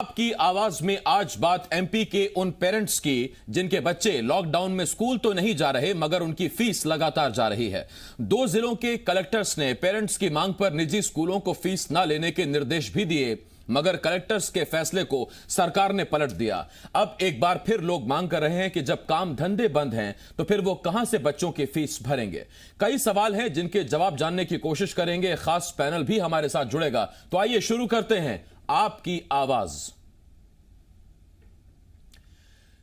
आपकी आवाज में आज बात एमपी के उन पेरेंट्स की जिनके बच्चे लॉकडाउन में स्कूल तो नहीं जा रहे मगर उनकी फीस लगातार जा रही है। 2 जिलों के कलेक्टर्स ने पेरेंट्स की मांग पर निजी स्कूलों को फीस न लेने के निर्देश भी दिए मगर कलेक्टर्स के फैसले को सरकार ने पलट दिया। अब एक बार फिर लोग मांग कर रहे हैं कि जब काम धंधे बंद हैं तो फिर वो कहां से बच्चों की फीस भरेंगे। कई सवाल हैं जिनके जवाब जानने की कोशिश करेंगे। खास पैनल भी हमारे साथ जुड़ेगा। तो आइए शुरू करते हैं आपकी आवाज।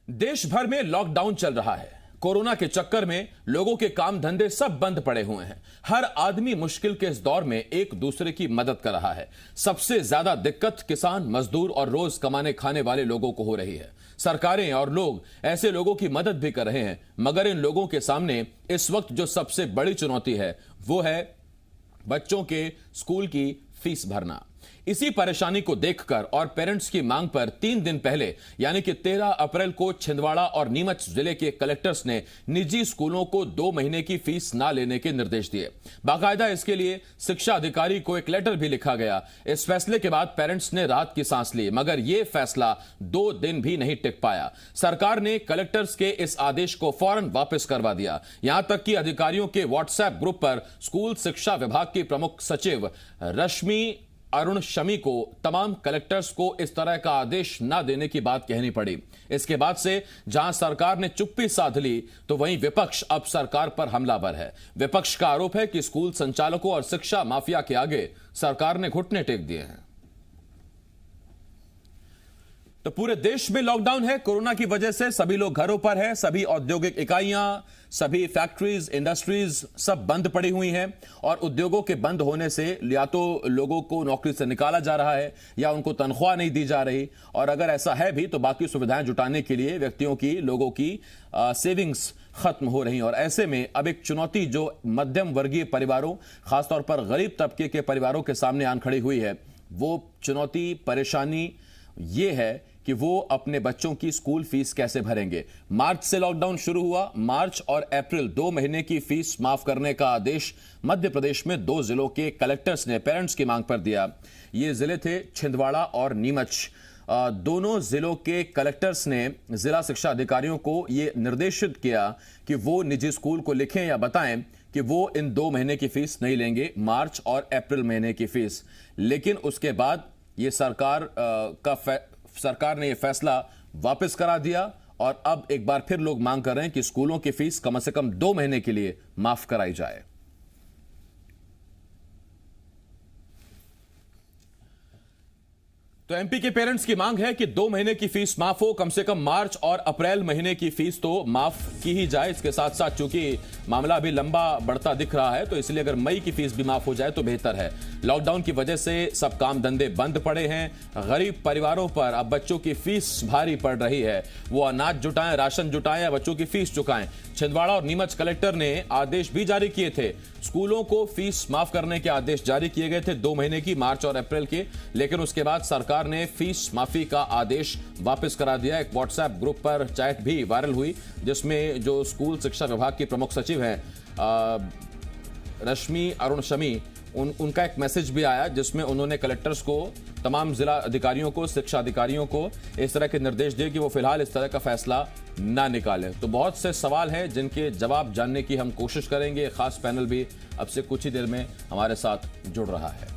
देश भर में लॉकडाउन चल रहा है। कोरोना के चक्कर में लोगों के काम धंधे सब बंद पड़े हुए हैं। हर आदमी मुश्किल के इस दौर में एक दूसरे की मदद कर रहा है। सबसे ज्यादा दिक्कत किसान, मजदूर और रोज कमाने खाने वाले लोगों को हो रही है। सरकारें और लोग ऐसे लोगों की मदद भी कर रहे हैं मगर इन लोगों के सामने इस वक्त जो सबसे बड़ी चुनौती है वो है बच्चों के स्कूल की फीस भरना। इसी परेशानी को देखकर और पेरेंट्स की मांग पर 3 दिन पहले यानी कि 13 अप्रैल को छिंदवाड़ा और नीमच जिले के कलेक्टर्स ने निजी स्कूलों को 2 महीने की फीस ना लेने के निर्देश दिए। बाकायदा इसके लिए शिक्षा अधिकारी को एक लेटर भी लिखा गया। इस फैसले के बाद पेरेंट्स ने राहत की सांस ली मगर यह फैसला 2 दिन भी नहीं टिक पाया। सरकार ने कलेक्टर्स के इस आदेश को फौरन वापस करवा दिया। यहां तक कि अधिकारियों के व्हाट्सएप ग्रुप पर स्कूल शिक्षा विभाग की प्रमुख सचिव रश्मि अरुण शमी को तमाम कलेक्टर्स को इस तरह का आदेश न देने की बात कहनी पड़ी। इसके बाद से जहां सरकार ने चुप्पी साध ली तो वहीं विपक्ष अब सरकार पर हमलावर है। विपक्ष का आरोप है कि स्कूल संचालकों और शिक्षा माफिया के आगे सरकार ने घुटने टेक दिए हैं। तो पूरे देश में लॉकडाउन है। कोरोना की वजह से सभी लोग घरों पर हैं। सभी औद्योगिक इकाइयां, सभी फैक्ट्रीज, इंडस्ट्रीज सब बंद पड़ी हुई हैं और उद्योगों के बंद होने से या तो लोगों को नौकरी से निकाला जा रहा है या उनको तनख्वाह नहीं दी जा रही और अगर ऐसा है भी तो बाकी सुविधाएं जुटाने के लिए व्यक्तियों की, लोगों की सेविंग्स खत्म हो रही हैं। और ऐसे में अब एक चुनौती जो मध्यम वर्गीय परिवारों, खासतौर पर गरीब तबके के परिवारों के सामने आन खड़ी हुई है, वो चुनौती, परेशानी ये है कि वो अपने बच्चों की स्कूल फीस कैसे भरेंगे। मार्च से लॉकडाउन शुरू हुआ। मार्च और अप्रैल 2 महीने की फीस माफ करने का आदेश मध्य प्रदेश में 2 जिलों के कलेक्टर्स ने पेरेंट्स की मांग पर दिया। ये जिले थे छिंदवाड़ा और नीमच। दोनों जिलों के कलेक्टर्स ने जिला शिक्षा अधिकारियों को यह निर्देशित किया कि वो निजी स्कूल को लिखें या बताएं कि वो इन 2 महीने की फीस नहीं लेंगे, मार्च और अप्रैल महीने की फीस। लेकिन उसके बाद ये सरकार ने यह फैसला वापस करा दिया और अब एक बार फिर लोग मांग कर रहे हैं कि स्कूलों की फीस कम से कम 2 महीने के लिए माफ कराई जाए। तो एमपी के पेरेंट्स की मांग है कि 2 महीने की फीस माफ हो, कम से कम मार्च और अप्रैल महीने की फीस तो माफ की ही जाए। इसके साथ साथ चूंकि मामला अभी लंबा बढ़ता दिख रहा है तो इसलिए अगर मई की फीस भी माफ हो जाए तो बेहतर है। लॉकडाउन की वजह से सब काम धंधे बंद पड़े हैं। गरीब परिवारों पर अब बच्चों की फीस भारी पड़ रही है। वो अनाज जुटाएं, राशन जुटाएं या बच्चों की फीस चुकाएं। छिंदवाड़ा और नीमच कलेक्टर ने आदेश भी जारी किए थे। स्कूलों को फीस माफ करने के आदेश जारी किए गए थे 2 महीने की, मार्च और अप्रैल के, लेकिन उसके बाद सरकार ने फीस माफी का आदेश वापस करा दिया। एक व्हाट्सएप ग्रुप पर चैट भी वायरल हुई जिसमें जो स्कूल शिक्षा विभाग की प्रमुख सचिव हैं रश्मि अरुण शमी, उनका एक मैसेज भी आया जिसमें उन्होंने कलेक्टर्स को, तमाम जिला अधिकारियों को, शिक्षा अधिकारियों को इस तरह के निर्देश दिए कि वो फिलहाल इस तरह का फैसला ना निकालें। तो बहुत से सवाल हैं जिनके जवाब जानने की हम कोशिश करेंगे। खास पैनल भी अब से कुछ ही देर में हमारे साथ जुड़ रहा है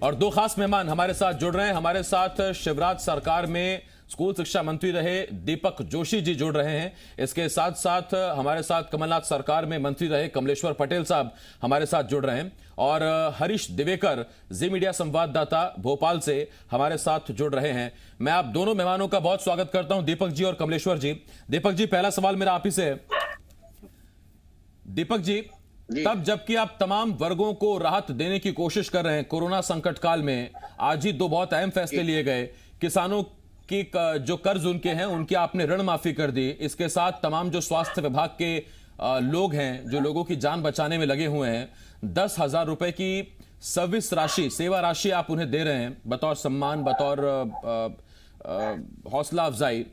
और 2 खास मेहमान हमारे साथ जुड़ रहे हैं। हमारे साथ शिवराज सरकार में स्कूल शिक्षा मंत्री रहे दीपक जोशी जी जुड़ रहे हैं। इसके साथ साथ हमारे साथ कमलनाथ सरकार में मंत्री रहे कमलेश्वर पटेल साहब हमारे साथ जुड़ रहे हैं और हरीश दिवेकर जी मीडिया संवाददाता भोपाल से हमारे साथ जुड़ रहे हैं। मैं आप दोनों मेहमानों का बहुत स्वागत करता हूं, दीपक जी और कमलेश्वर जी। दीपक जी, पहला सवाल मेरा आप ही से है। दीपक जी, तब जबकि आप तमाम वर्गों को राहत देने की कोशिश कर रहे हैं कोरोना संकट काल में, आज ही 2 बहुत अहम फैसले लिए गए। किसानों की जो कर्ज उनके हैं उनकी आपने ऋण माफी कर दी। इसके साथ तमाम जो स्वास्थ्य विभाग के लोग हैं जो लोगों की जान बचाने में लगे हुए हैं, 10,000 रुपए की सर्विस राशि, सेवा राशि आप उन्हें दे रहे हैं बतौर सम्मान, बतौर हौसला अफजाई।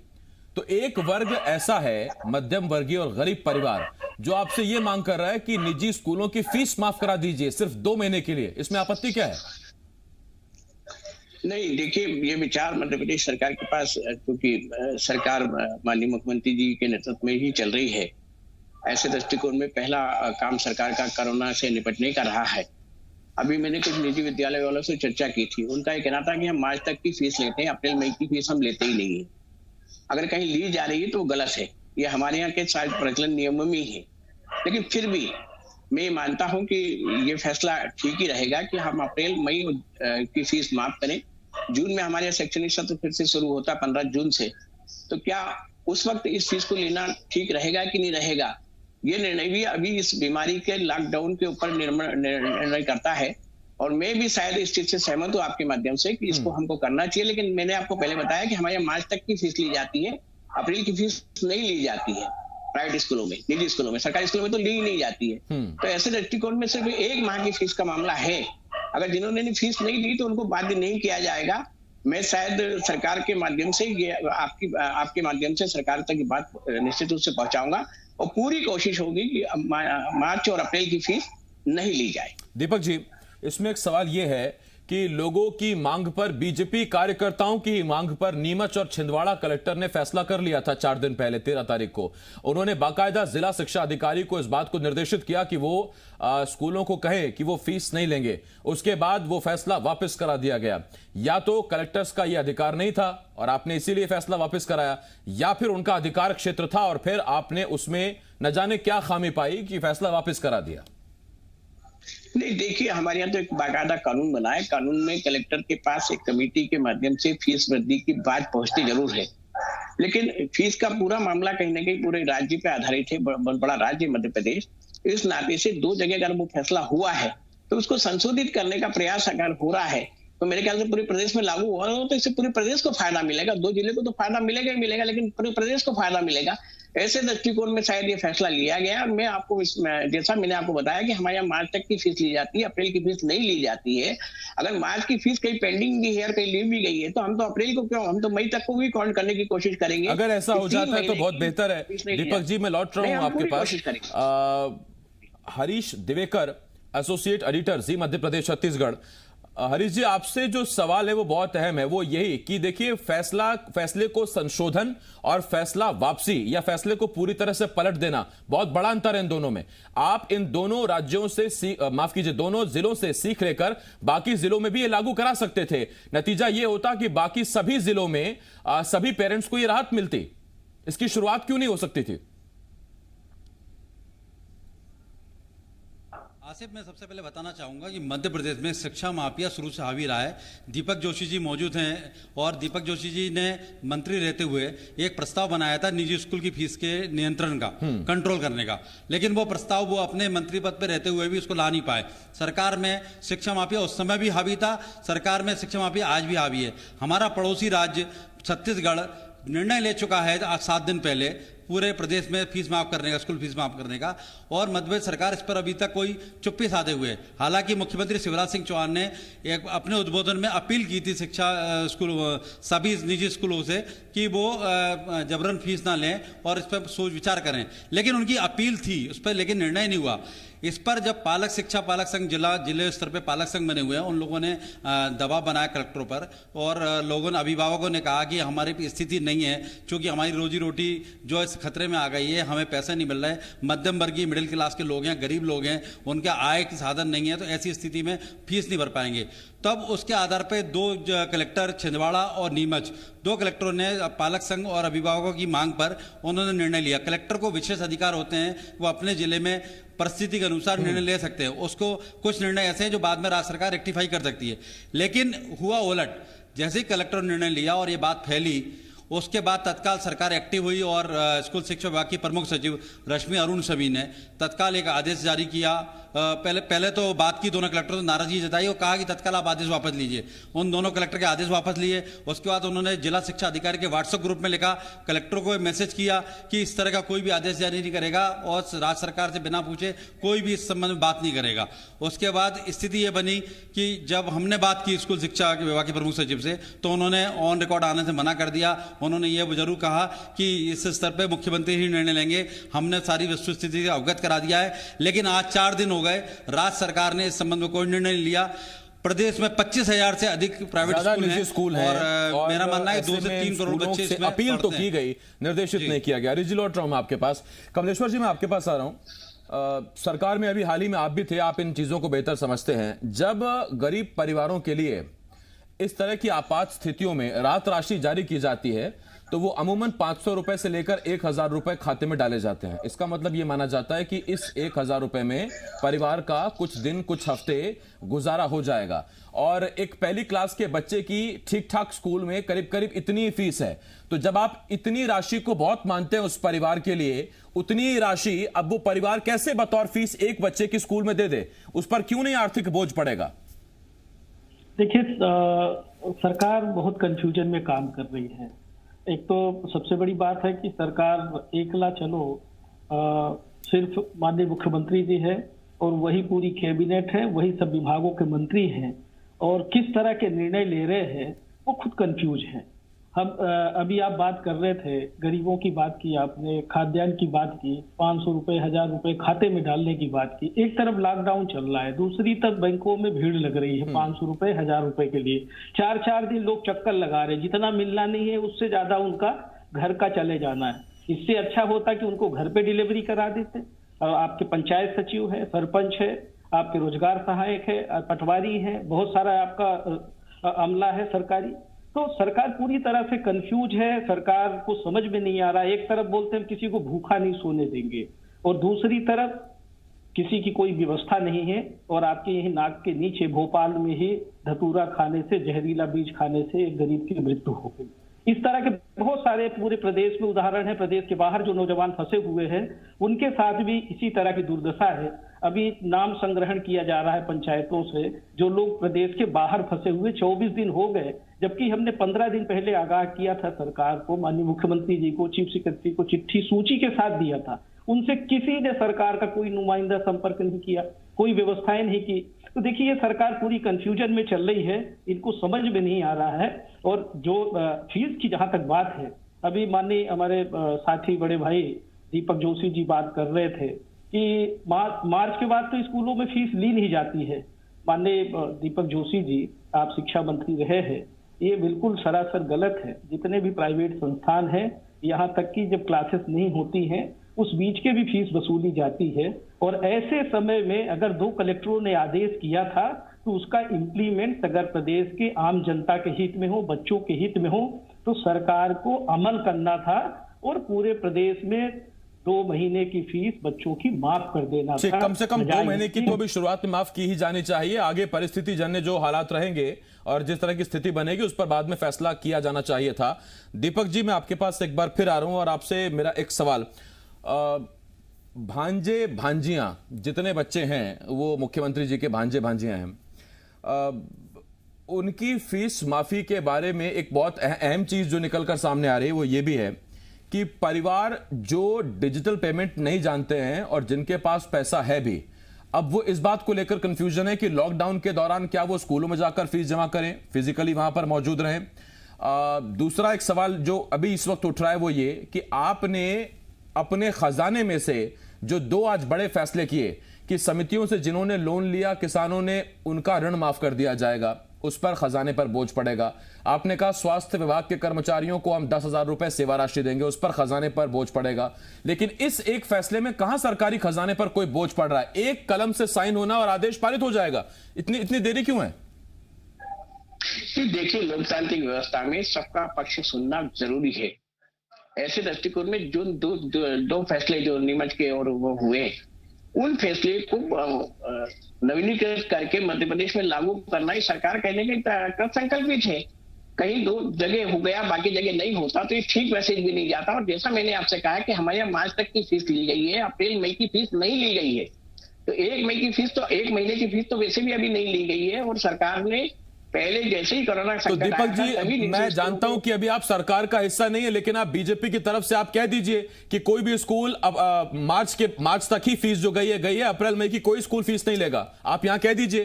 तो एक वर्ग ऐसा है, मध्यम वर्गीय और गरीब परिवार, जो आपसे यह मांग कर रहा है कि निजी स्कूलों की फीस माफ करा दीजिए सिर्फ 2 महीने के लिए। इसमें आपत्ति क्या है? नहीं, देखिए, ये विचार मध्य प्रदेश सरकार के पास, क्योंकि सरकार माननीय मुख्यमंत्री जी के नेतृत्व में ही चल रही है। ऐसे दृष्टिकोण में पहला काम सरकार का कोरोना से निपटने का रहा है। अभी मैंने कुछ निजी विद्यालय वालों से चर्चा की थी। उनका ये कहना था कि हम मार्च तक की फीस लेते हैं, अप्रैल मई की फीस हम लेते ही नहीं है। अगर कहीं ली जा रही है तो गलत है। ये हमारे यहाँ के शायद प्रचलन नियमों में ही है। लेकिन फिर भी मैं मानता हूं कि ये फैसला ठीक ही रहेगा कि हम अप्रैल मई की फीस माफ करें। जून में हमारे शैक्षणिक सत्र फिर से शुरू होता है 15 जून से। तो क्या उस वक्त इस फीस को लेना ठीक रहेगा कि नहीं रहेगा, ये निर्णय भी अभी इस बीमारी के लॉकडाउन के ऊपर निर्णय करता है। और मैं भी शायद इस चीज से सहमत हूँ आपके माध्यम से कि इसको हमको करना चाहिए। लेकिन मैंने आपको पहले बताया कि हमारे यहाँ मार्च तक की फीस ली जाती है, अप्रैल की फीस नहीं ली जाती है। प्राइवेट स्कूलों में, निजी स्कूलों में, सरकारी स्कूलों में तो ली ही नहीं जाती है। तो ऐसे दृष्टिकोण में सिर्फ 1 माह की फीस का मामला है। अगर जिन्होंने फीस नहीं ली तो उनको बाध्य नहीं किया जाएगा। मैं शायद सरकार के माध्यम से ये आपके माध्यम से सरकार तक ये बात निश्चित रूप से पहुंचाऊंगा और पूरी कोशिश होगी कि मार्च और अप्रैल की फीस नहीं ली जाए। दीपक जी, इसमें एक सवाल यह है कि लोगों की मांग पर, बीजेपी कार्यकर्ताओं की मांग पर नीमच और छिंदवाड़ा कलेक्टर ने फैसला कर लिया था 4 दिन पहले 13 तारीख को। उन्होंने बाकायदा जिला शिक्षा अधिकारी को इस बात को निर्देशित किया कि वो स्कूलों को कहे कि वो फीस नहीं लेंगे। उसके बाद वो फैसला वापस करा दिया गया। या तो कलेक्टर्स का यह अधिकार नहीं था और आपने इसीलिए फैसला वापस कराया, या फिर उनका अधिकार क्षेत्र था और फिर आपने उसमें न जाने क्या खामी पाई कि फैसला वापस करा दिया। नहीं, देखिए, हमारे यहाँ तो एक बाकायदा कानून बना है। कानून में कलेक्टर के पास एक कमेटी के माध्यम से फीस वृद्धि की बात पहुंचती जरूर है, लेकिन फीस का पूरा मामला कहीं ना कहीं पूरे राज्य पे आधारित है। बहुत बड़ा राज्य मध्य प्रदेश। इस नाते से 2 जगह अगर वो फैसला हुआ है तो उसको संशोधित करने का प्रयास अगर हो रहा है तो मेरे ख्याल से पूरे प्रदेश में लागू हुआ तो इससे पूरे प्रदेश को फायदा मिलेगा। 2 जिले को तो फायदा मिलेगा ही मिलेगा, लेकिन पूरे प्रदेश को फायदा मिलेगा। ऐसे दृष्टिकोण में शायद ये फैसला लिया गया। मैं आपको जैसा मैंने आपको बताया कि हमारे यहाँ मार्च तक की फीस ली जाती है, अप्रैल की फीस नहीं ली जाती है। अगर मार्च की फीस कहीं पेंडिंग भी है और कहीं ली भी गई है तो हम तो अप्रैल को क्यों, हम तो मई तक को भी काउंट करने की कोशिश करेंगे। अगर ऐसा हो जाता है तो बहुत बेहतर है। दीपक जी, मैं लौट रहा हूं आपके पास। हरीश दिवेकर, एसोसिएट एडिटर, जी मध्य प्रदेश छत्तीसगढ़। हरीश जी, आपसे जो सवाल है वो बहुत अहम है। वो यही कि देखिए, फैसले को संशोधन और फैसला वापसी या फैसले को पूरी तरह से पलट देना, बहुत बड़ा अंतर है इन दोनों में। आप इन दोनों राज्यों से माफ कीजिए, दोनों जिलों से सीख लेकर बाकी जिलों में भी ये लागू करा सकते थे। नतीजा ये होता कि बाकी सभी जिलों में सभी पेरेंट्स को ये राहत मिलती। इसकी शुरुआत क्यों नहीं हो सकती थी? आसिफ, मैं सबसे पहले बताना चाहूँगा कि मध्य प्रदेश में शिक्षा माफिया शुरू से हावी रहा है। दीपक जोशी जी मौजूद हैं और दीपक जोशी जी ने मंत्री रहते हुए एक प्रस्ताव बनाया था निजी स्कूल की फीस के नियंत्रण का, कंट्रोल करने का, लेकिन वो प्रस्ताव वो अपने मंत्री पद पर रहते हुए भी उसको ला नहीं पाए। सरकार में शिक्षा माफिया उस समय भी हावी था, सरकार में शिक्षा माफिया आज भी हावी है। हमारा पड़ोसी राज्य छत्तीसगढ़ निर्णय ले चुका है आज 7 दिन पहले पूरे प्रदेश में फीस माफ करने का, स्कूल फीस माफ करने का, और मध्य प्रदेश सरकार इस पर अभी तक कोई चुप्पी साधे हुए। हालांकि मुख्यमंत्री शिवराज सिंह चौहान ने एक अपने उद्बोधन में अपील की थी शिक्षा स्कूल सभी निजी स्कूलों से कि वो जबरन फीस ना लें और इस पर सोच विचार करें, लेकिन उनकी अपील थी उस पर, लेकिन निर्णय नहीं हुआ। इस पर जब पालक संघ जिले स्तर पे पालक संघ बने हुए हैं, उन लोगों ने दबाव बनाया कलेक्टरों पर और अभिभावकों ने कहा कि हमारी स्थिति नहीं है, क्योंकि हमारी रोजी रोटी जो इस खतरे में आ गई है, हमें पैसे नहीं मिल रहे, मध्यम वर्गीय मिडिल क्लास के लोग हैं, गरीब लोग हैं, उनका आय के साधन नहीं है, तो ऐसी स्थिति में फीस नहीं भर पाएंगे। तब उसके आधार पर 2 कलेक्टर छिंदवाड़ा और नीमच, 2 कलेक्टरों ने पालक संघ और अभिभावकों की मांग पर उन्होंने निर्णय लिया। कलेक्टर को विशेष अधिकार होते हैं, वो अपने जिले में परिस्थिति के अनुसार निर्णय ले सकते हैं। उसको कुछ निर्णय ऐसे हैं जो बाद में राज्य सरकार रेक्टिफाई कर सकती है, लेकिन हुआ उलट। जैसे ही कलेक्टर ने निर्णय लिया और ये बात फैली, उसके बाद तत्काल सरकार एक्टिव हुई और स्कूल शिक्षा विभाग की प्रमुख सचिव रश्मि अरुण सभी ने तत्काल एक आदेश जारी किया। पहले तो बात की दोनों कलेक्टरों ने नाराजगी जताई और कहा कि तत्काल आप आदेश वापस लीजिए। उन दोनों कलेक्टर के आदेश वापस लिए। उसके बाद उन्होंने जिला शिक्षा अधिकारी के व्हाट्सएप ग्रुप में लिखा, कलेक्टरों को मैसेज किया कि इस तरह का कोई भी आदेश जारी नहीं करेगा और राज्य सरकार से बिना पूछे कोई भी इस संबंध में बात नहीं करेगा। उसके बाद स्थिति ये बनी कि जब हमने बात की स्कूल शिक्षा विभाग के प्रमुख सचिव से, तो उन्होंने ऑन रिकॉर्ड आने से मना कर दिया। उन्होंने ये जरूर कहा कि इस स्तर पर मुख्यमंत्री ही निर्णय लेंगे, हमने सारी वस्तु स्थिति से अवगत करा दिया है। लेकिन आज 4 दिन हो गए, राज्य सरकार ने इस संबंध में कोई निर्णय नहीं लिया। प्रदेश में 25,000 से अधिक प्राइवेट स्कूल हैं और मेरा मानना है 2 से 3 करोड़ बच्चे इसमें अपील तो की गई, निर्देशित नहीं किया गया। रिजी लौट रहा हूं मैं आपके पास। कमलेश्वर जी, मैं आपके पास आ रहा हूं। सरकार में अभी हाल ही में आप भी थे, आप इन चीजों को बेहतर समझते हैं। जब गरीब परिवारों के लिए इस तरह की आपात स्थितियों में राहत राशि जारी की जाती है तो वो अमूमन 500 रुपए से लेकर 1,000 रुपए खाते में डाले जाते हैं। इसका मतलब ये माना जाता है कि इस 1,000 रुपए में परिवार का कुछ दिन, कुछ हफ्ते गुजारा हो जाएगा। और एक पहली क्लास के बच्चे की ठीक ठाक स्कूल में करीब करीब इतनी फीस है। तो जब आप इतनी राशि को बहुत मानते हैं उस परिवार के लिए, उतनी राशि अब वो परिवार कैसे बतौर फीस एक बच्चे की स्कूल में दे दे? उस पर क्यों नहीं आर्थिक बोझ पड़ेगा? देखिए, सरकार बहुत कंफ्यूजन में काम कर रही है। एक तो सबसे बड़ी बात है कि सरकार एकला चलो सिर्फ माननीय मुख्यमंत्री जी है और वही पूरी कैबिनेट है, वही सब विभागों के मंत्री हैं और किस तरह के निर्णय ले रहे हैं वो खुद कंफ्यूज हैं। हम अभी आप बात कर रहे थे, गरीबों की बात की आपने, खाद्यान्न की बात की, 500 रुपए 1,000 रुपए खाते में डालने की बात की। एक तरफ लॉकडाउन चल रहा है, दूसरी तरफ बैंकों में भीड़ लग रही है 500 रुपए 1,000 रुपए के लिए। 4-4 दिन लोग चक्कर लगा रहे हैं, जितना मिलना नहीं है उससे ज्यादा उनका घर का चले जाना है। इससे अच्छा होता कि उनको घर पे डिलीवरी करा देते। और आपके पंचायत सचिव है, सरपंच है, आपके रोजगार सहायक है, पटवारी है, बहुत सारा आपका अमला है सरकारी। तो सरकार पूरी तरह से कंफ्यूज है, सरकार को समझ में नहीं आ रहा। एक तरफ बोलते हैं किसी को भूखा नहीं सोने देंगे और दूसरी तरफ किसी की कोई व्यवस्था नहीं है। और आपके यही नाक के नीचे भोपाल में ही धतूरा खाने से, जहरीला बीज खाने से एक गरीब की मृत्यु हो गई। इस तरह के बहुत सारे पूरे प्रदेश में उदाहरण है। प्रदेश के बाहर जो नौजवान फंसे हुए हैं उनके साथ भी इसी तरह की दुर्दशा है। अभी नाम संग्रहण किया जा रहा है पंचायतों से, जो लोग प्रदेश के बाहर फंसे हुए 24 दिन हो गए, जबकि हमने 15 दिन पहले आगाह किया था सरकार को, माननीय मुख्यमंत्री जी को, चीफ सेक्रेटरी को चिट्ठी सूची के साथ दिया था। उनसे किसी ने सरकार का कोई नुमाइंदा संपर्क नहीं किया, कोई व्यवस्थाएं नहीं की। तो देखिए, ये सरकार पूरी कंफ्यूजन में चल रही है, इनको समझ में नहीं आ रहा है। और जो फीस की जहां तक बात है, अभी माननीय हमारे साथी बड़े भाई दीपक जोशी जी बात कर रहे थे कि मार्च के बाद तो स्कूलों में फीस ली नहीं जाती है। माननीय दीपक जोशी जी, आप शिक्षा मंत्री रहे हैं, ये बिल्कुल सरासर गलत है। जितने भी प्राइवेट संस्थान हैं, यहाँ तक कि जब क्लासेस नहीं होती हैं उस बीच के भी फीस वसूली जाती है। और ऐसे समय में अगर 2 कलेक्टरों ने आदेश किया था तो उसका इम्प्लीमेंट अगर प्रदेश के आम जनता के हित में हो, बच्चों के हित में हो, तो सरकार को अमल करना था और पूरे प्रदेश में 2 महीने की फीस बच्चों की माफ कर देना था। कम से कम 2 महीने की तो भी शुरुआत में माफ की ही जानी चाहिए। आगे परिस्थिति जन्य जो हालात रहेंगे और जिस तरह की स्थिति बनेगी उस पर बाद में फैसला किया जाना चाहिए था। दीपक जी, मैं आपके पास एक बार फिर आ रहा हूं और आपसे मेरा एक सवाल, भांजे भांजियां जितने बच्चे हैं वो मुख्यमंत्री जी के भांजे भांजियां हैं, उनकी फीस माफी के बारे में एक बहुत अहम चीज जो निकलकर सामने आ रही है वो ये भी है कि परिवार जो डिजिटल पेमेंट नहीं जानते हैं और जिनके पास पैसा है भी, अब वो इस बात को लेकर कंफ्यूजन है कि लॉकडाउन के दौरान क्या वो स्कूलों में जाकर फीस जमा करें, फिजिकली वहां पर मौजूद रहें। दूसरा एक सवाल जो अभी इस वक्त उठ रहा है वो ये कि आपने अपने खजाने में से जो 2 आज बड़े फैसले किए कि समितियों से जिन्होंने लोन लिया, किसानों ने, उनका ऋण माफ कर दिया जाएगा, उस पर खजाने पर बोझ पड़ेगा। आपने कहा स्वास्थ्य विभाग के कर्मचारियों को हम 10,000 रुपए सेवा राशि देंगे, उस पर खजाने पर बोझ पड़ेगा। लेकिन इस एक फैसले में कहां सरकारी खजाने पर कोई बोझ पड़ रहा है? एक कलम से साइन होना और आदेश पारित हो जाएगा, इतनी देरी क्यों है? देखिए, लोकतांत्रिक व्यवस्था में सबका पक्ष सुनना जरूरी है। ऐसे दृष्टिकोण में जो दो फैसले जो नीमच के और वो हुए, उन फैसले को नवीनीकृत करके मध्य प्रदेश में लागू करना ही सरकार कहने के संकल्पित है। कहीं 2 जगह हो गया, बाकी जगह नहीं होता तो ये ठीक मैसेज भी नहीं जाता। और जैसा मैंने आपसे कहा कि हमारे यहाँ मार्च तक की फीस ली गई है, अप्रैल मई की फीस नहीं ली गई है। तो 1 मई की फीस तो 1 महीने की फीस तो वैसे भी अभी नहीं ली गई है। और सरकार ने पहले जैसे ही कोरोना तो दीपक जी, मैं जानता हूं कि अभी आप सरकार का हिस्सा नहीं है, लेकिन आप बीजेपी की तरफ से आप कह दीजिए कि कोई भी स्कूल अब मार्च तक ही फीस जो गई है, अप्रैल मई की कोई स्कूल फीस नहीं लेगा। आप यहां कह दीजिए।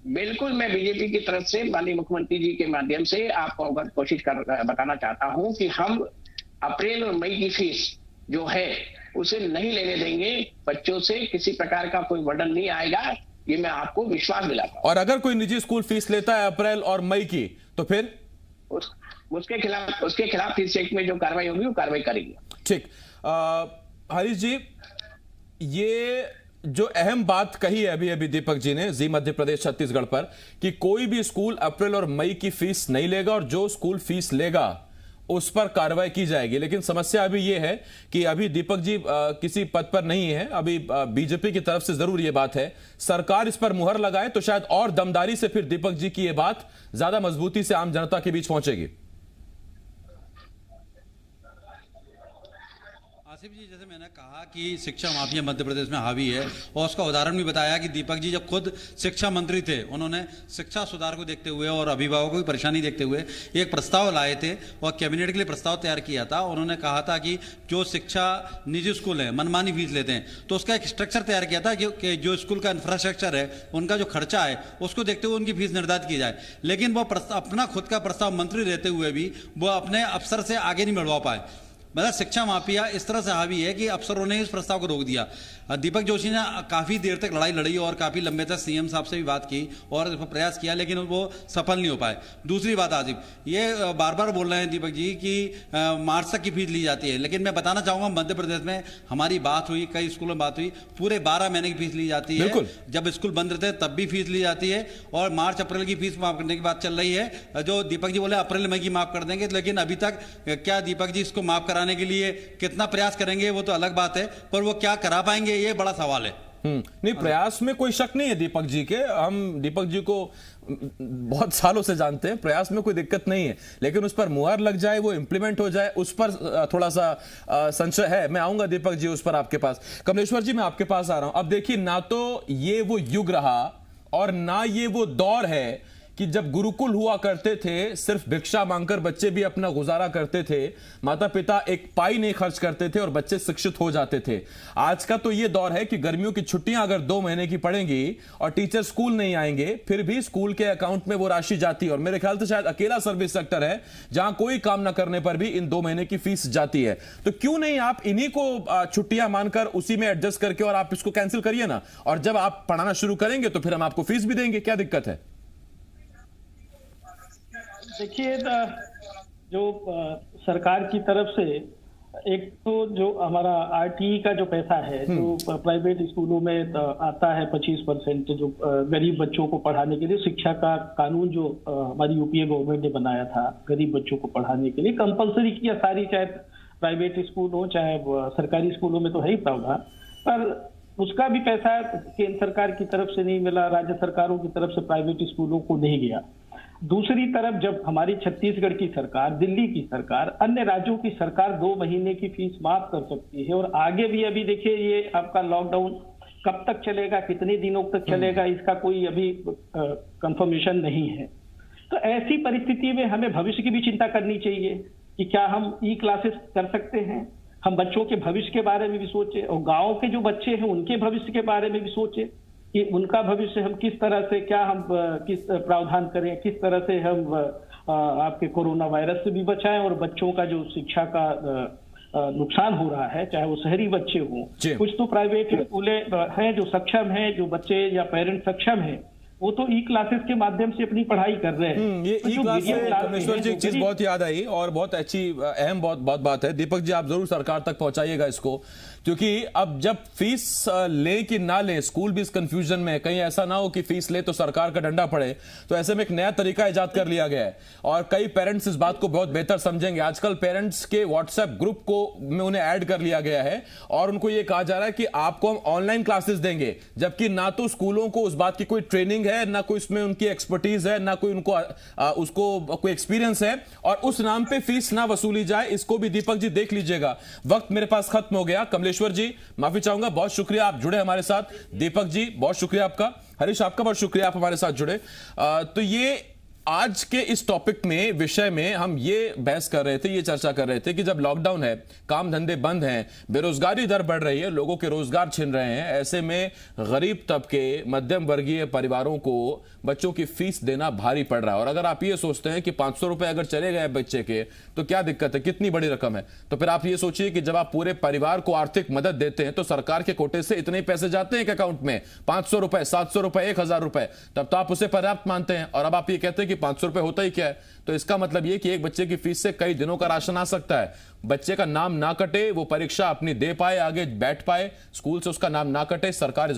बिल्कुल मैं बीजेपी की तरफ से माननीय मुख्यमंत्री जी के माध्यम से आपको अगर कोशिश कर बताना चाहता हूं कि हम अप्रैल और मई की फीस जो है उसे नहीं लेने देंगे। बच्चों से किसी प्रकार का कोई बर्डन नहीं आएगा। ये मैं आपको विश्वास दिलाता हूं। और अगर कोई निजी स्कूल फीस लेता है अप्रैल और मई की, तो फिर उसके खिलाफ फीस एक्ट में जो कार्रवाई होगी वो कार्रवाई करेगी। ठीक। हरीश जी, ये जो अहम बात कही है अभी अभी दीपक जी ने जी मध्य प्रदेश छत्तीसगढ़ पर, कि कोई भी स्कूल अप्रैल और मई की फीस नहीं लेगा और जो स्कूल फीस लेगा उस पर कार्रवाई की जाएगी। लेकिन समस्या अभी यह है कि अभी दीपक जी किसी पद पर नहीं है, अभी बीजेपी की तरफ से जरूर यह बात है, सरकार इस पर मुहर लगाए तो शायद और दमदारी से फिर दीपक जी की यह बात ज्यादा मजबूती से आम जनता के बीच पहुंचेगी। आसिफ जी, जैसे मैंने कहा कि शिक्षा माफिया मध्य प्रदेश में हावी है, और उसका उदाहरण भी बताया कि दीपक जी जब खुद शिक्षा मंत्री थे, उन्होंने शिक्षा सुधार को देखते हुए और अभिभावकों की परेशानी देखते हुए एक प्रस्ताव लाए थे और कैबिनेट के लिए प्रस्ताव तैयार किया था। उन्होंने कहा था कि जो शिक्षा निजी स्कूल है मनमानी फीस लेते हैं, तो उसका एक स्ट्रक्चर तैयार किया था कि जो स्कूल का इंफ्रास्ट्रक्चर है, उनका जो खर्चा है, उसको देखते हुए उनकी फीस निर्धारित की जाए। लेकिन वो अपना खुद का प्रस्ताव मंत्री रहते हुए भी वो अपने अफसर से आगे नहीं बढ़वा पाए। मतलब शिक्षा माफिया इस तरह से हावी है कि अफसरों ने इस प्रस्ताव को रोक दिया। दीपक जोशी ने काफ़ी देर तक लड़ाई लड़ी और काफ़ी लंबे तक सीएम साहब से भी बात की और प्रयास किया, लेकिन वो सफल नहीं हो पाए। दूसरी बात, आसिफ, ये बार बार बोल रहे हैं दीपक जी कि मार्च तक की फीस ली जाती है, लेकिन मैं बताना चाहूँगा मध्य प्रदेश में हमारी बात हुई, कई स्कूलों में बात हुई, पूरे 12 महीने की फीस ली जाती है। जब स्कूल बंद रहते हैं तब भी फीस ली जाती है, और मार्च अप्रैल की फीस माफ करने की बात चल रही है। जो दीपक जी बोले अप्रैल मई की माफ कर देंगे, लेकिन अभी तक क्या दीपक जी इसको माफ कराने के लिए कितना प्रयास करेंगे वो तो अलग बात है, पर वो क्या करा पाएंगे ये बड़ा सवाल है। नहीं, प्रयास में कोई शक नहीं है दीपक जी के, हम दीपक जी को बहुत सालों से जानते हैं, प्रयास में कोई दिक्कत नहीं है, लेकिन उस पर मुहर लग जाए, वो इंप्लीमेंट हो जाए, उस पर थोड़ा सा संशय है। मैं आऊंगा दीपक जी उस पर आपके पास। कमलेश्वर जी, मैं आपके पास आ रहा हूं। अब देखिए, ना तो ये वो युग रहा और ना ये वो दौर है कि जब गुरुकुल हुआ करते थे, सिर्फ भिक्षा मांगकर बच्चे भी अपना गुजारा करते थे, माता पिता एक पाई नहीं खर्च करते थे और बच्चे शिक्षित हो जाते थे। आज का तो ये दौर है कि गर्मियों की छुट्टियां अगर 2 महीने की पड़ेंगी और टीचर स्कूल नहीं आएंगे, फिर भी स्कूल के अकाउंट में वो राशि जाती है। और मेरे ख्याल से शायद अकेला सर्विस सेक्टर है जहां कोई काम ना करने पर भी इन 2 महीने की फीस जाती है। तो क्यों नहीं आप इन्हीं को छुट्टियां मानकर उसी में एडजस्ट करके और आप इसको कैंसिल करिए ना, और जब आप पढ़ाना शुरू करेंगे तो फिर हम आपको फीस भी देंगे, क्या दिक्कत है? देखिए, जो सरकार की तरफ से एक तो जो हमारा आरटीई का जो पैसा है, जो प्राइवेट स्कूलों में आता है 25%, जो गरीब बच्चों को पढ़ाने के लिए, शिक्षा का कानून जो हमारी यूपीए गवर्नमेंट ने बनाया था गरीब बच्चों को पढ़ाने के लिए, कंपलसरी किया सारी, चाहे प्राइवेट स्कूल हो चाहे सरकारी स्कूलों में तो है ही प्रावधान, पर उसका भी पैसा केंद्र सरकार की तरफ से नहीं मिला, राज्य सरकारों की तरफ से प्राइवेट स्कूलों को नहीं गया। दूसरी तरफ जब हमारी छत्तीसगढ़ की सरकार, दिल्ली की सरकार, अन्य राज्यों की सरकार 2 महीने की फीस माफ कर सकती है, और आगे भी अभी देखिए ये आपका लॉकडाउन कब तक चलेगा, कितने दिनों तक चलेगा, इसका कोई अभी कंफर्मेशन नहीं है। तो ऐसी परिस्थिति में हमें भविष्य की भी चिंता करनी चाहिए कि क्या हम ई क्लासेस कर सकते हैं, हम बच्चों के भविष्य के बारे में भी सोचें, और गाँव के जो बच्चे हैं उनके भविष्य के बारे में भी सोचें कि उनका भविष्य हम किस तरह से, क्या हम किस प्रावधान करें, किस तरह से हम आपके कोरोना वायरस से भी बचाएं, और बच्चों का जो शिक्षा का नुकसान हो रहा है, चाहे वो शहरी बच्चे हों, कुछ तो प्राइवेट स्कूलें हैं जो सक्षम हैं, जो बच्चे या पेरेंट्स सक्षम हैं, वो तो ई क्लासेस के माध्यम से अपनी पढ़ाई कर रहे हैं। ये ई क्लास से कमेश्वर जी एक चीज बहुत याद आई और बहुत अच्छी अहम बहुत बात है। दीपक जी, आप जरूर सरकार तक पहुंचाइएगा इसको, क्योंकि अब जब फीस ले कि ना ले, स्कूल भी इस कंफ्यूजन में है, कहीं ऐसा ना हो कि फीस ले तो सरकार का डंडा पड़े। तो ऐसे में एक नया तरीका इजाद कर लिया गया है और कई पेरेंट्स इस बात को बहुत बेहतर समझेंगे। आजकल पेरेंट्स के व्हाट्सएप ग्रुप को में उन्हें ऐड कर लिया गया है और उनको यह कहा जा रहा है कि आपको हम ऑनलाइन क्लासेस देंगे, जबकि ना तो स्कूलों को उस बात की कोई ट्रेनिंग है, ना कोई उसमें उनकी एक्सपर्टीज है, ना कोई उनको उसको कोई एक्सपीरियंस है, और उस नाम पे फीस ना वसूली जाए। इसको भी दीपक जी देख लीजिएगा। वक्त मेरे पास खत्म हो गया। कमलेश्वर जी, माफी चाहूंगा, बहुत शुक्रिया आप जुड़े हमारे साथ। दीपक जी, बहुत शुक्रिया आपका। हरीश, आपका बहुत शुक्रिया, आप हमारे साथ जुड़े। तो ये आज के इस टॉपिक में विषय में हम ये बहस कर रहे थे, ये चर्चा कर रहे थे कि जब लॉकडाउन है, काम धंधे बंद हैं, बेरोजगारी दर बढ़ रही है, लोगों के रोजगार छिन रहे हैं, ऐसे में गरीब तबके, मध्यम वर्गीय परिवारों को बच्चों की फीस देना भारी पड़ रहा है। और अगर आप ये सोचते हैं कि 500 रुपए अगर चले गए बच्चे के तो क्या दिक्कत है, कितनी बड़ी रकम है, तो फिर आप ये सोचिए कि जब आप पूरे परिवार को आर्थिक मदद देते हैं तो सरकार के कोटे से इतने पैसे जाते हैं अकाउंट में, 500 रुपए, 700 रुपए, 1000 रुपए, तब तो आप उसे पर्याप्त मानते हैं। और अब आप ये कहते हैं कि 500 रुपए होता ही क्या है, तो इसका मतलब ये कि एक बच्चे की फीस से कई दिनों का राशन आ सकता है। बच्चे का नाम ना कटे, वो परीक्षा अपनी दे पाए, आगे बैठ पाए, स्कूल से उसका नाम ना कटे, सरकार